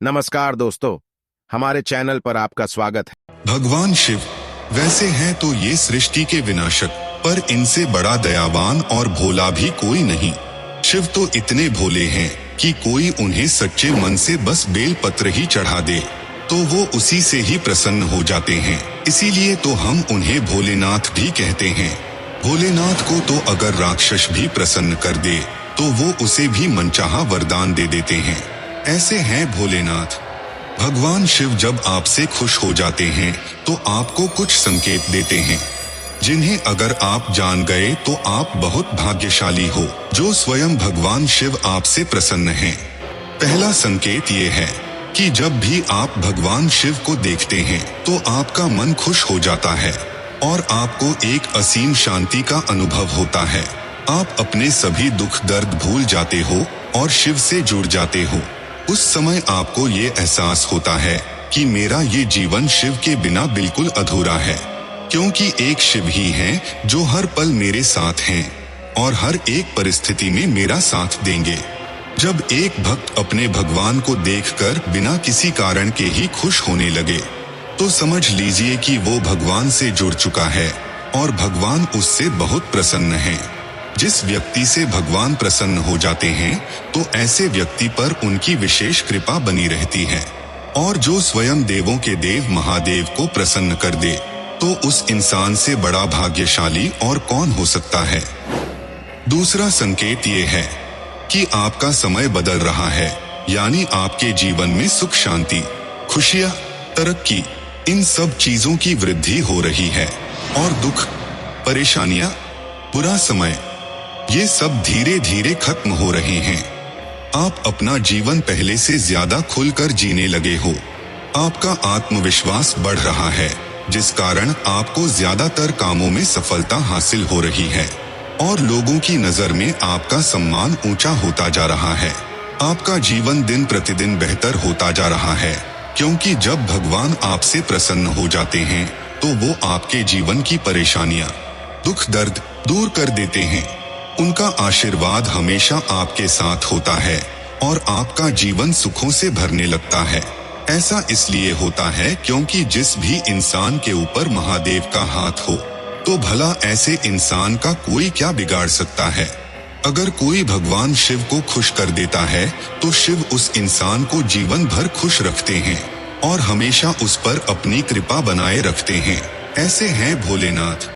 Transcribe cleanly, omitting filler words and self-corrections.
नमस्कार दोस्तों, हमारे चैनल पर आपका स्वागत है। भगवान शिव वैसे हैं तो ये सृष्टि के विनाशक, पर इनसे बड़ा दयावान और भोला भी कोई नहीं। शिव तो इतने भोले हैं कि कोई उन्हें सच्चे मन से बस बेल पत्र ही चढ़ा दे तो वो उसी से ही प्रसन्न हो जाते हैं। इसीलिए तो हम उन्हें भोलेनाथ भी कहते हैं। भोलेनाथ को तो अगर राक्षस भी प्रसन्न कर दे तो वो उसे भी मनचाहा वरदान दे देते हैं। ऐसे हैं भोलेनाथ। भगवान शिव जब आपसे खुश हो जाते हैं तो आपको कुछ संकेत देते हैं, जिन्हें अगर आप जान गए तो आप बहुत भाग्यशाली हो जो स्वयं भगवान शिव आपसे प्रसन्न हैं। पहला संकेत ये है कि जब भी आप भगवान शिव को देखते हैं तो आपका मन खुश हो जाता है और आपको एक असीम शांति का अनुभव होता है। आप अपने सभी दुख दर्द भूल जाते हो और शिव से जुड़ जाते हो। उस समय आपको ये एहसास होता है कि मेरा ये जीवन शिव के बिना बिल्कुल अधूरा है, क्योंकि एक शिव ही हैं जो हर पल मेरे साथ हैं और हर एक परिस्थिति में मेरा साथ देंगे। जब एक भक्त अपने भगवान को देखकर बिना किसी कारण के ही खुश होने लगे तो समझ लीजिए कि वो भगवान से जुड़ चुका है और भगवान उससे बहुत प्रसन्न हैं। जिस व्यक्ति से भगवान प्रसन्न हो जाते हैं तो ऐसे व्यक्ति पर उनकी विशेष कृपा बनी रहती है, और जो स्वयं देवों के देव महादेव को प्रसन्न कर दे तो उस इंसान से बड़ा भाग्यशाली और कौन हो सकता है। दूसरा संकेत ये है कि आपका समय बदल रहा है, यानी आपके जीवन में सुख शांति, खुशियां, तरक्की, इन सब चीजों की वृद्धि हो रही है और दुख, परेशानियां, बुरा समय, ये सब धीरे धीरे खत्म हो रहे हैं। आप अपना जीवन पहले से ज्यादा खुलकर जीने लगे हो। आपका आत्मविश्वास बढ़ रहा है, जिस कारण आपको ज्यादातर कामों में सफलता हासिल हो रही है और लोगों की नजर में आपका सम्मान ऊंचा होता जा रहा है। आपका जीवन दिन प्रतिदिन बेहतर होता जा रहा है, क्योंकि जब भगवान आपसे प्रसन्न हो जाते हैं तो वो आपके जीवन की परेशानियां, दुख दर्द दूर कर देते हैं। उनका आशीर्वाद हमेशा आपके साथ होता है और आपका जीवन सुखों से भरने लगता है। ऐसा इसलिए होता है क्योंकि जिस भी इंसान के ऊपर महादेव का हाथ हो तो भला ऐसे इंसान का कोई क्या बिगाड़ सकता है। अगर कोई भगवान शिव को खुश कर देता है तो शिव उस इंसान को जीवन भर खुश रखते हैं और हमेशा उस पर अपनी कृपा बनाए रखते हैं। ऐसे हैं भोलेनाथ।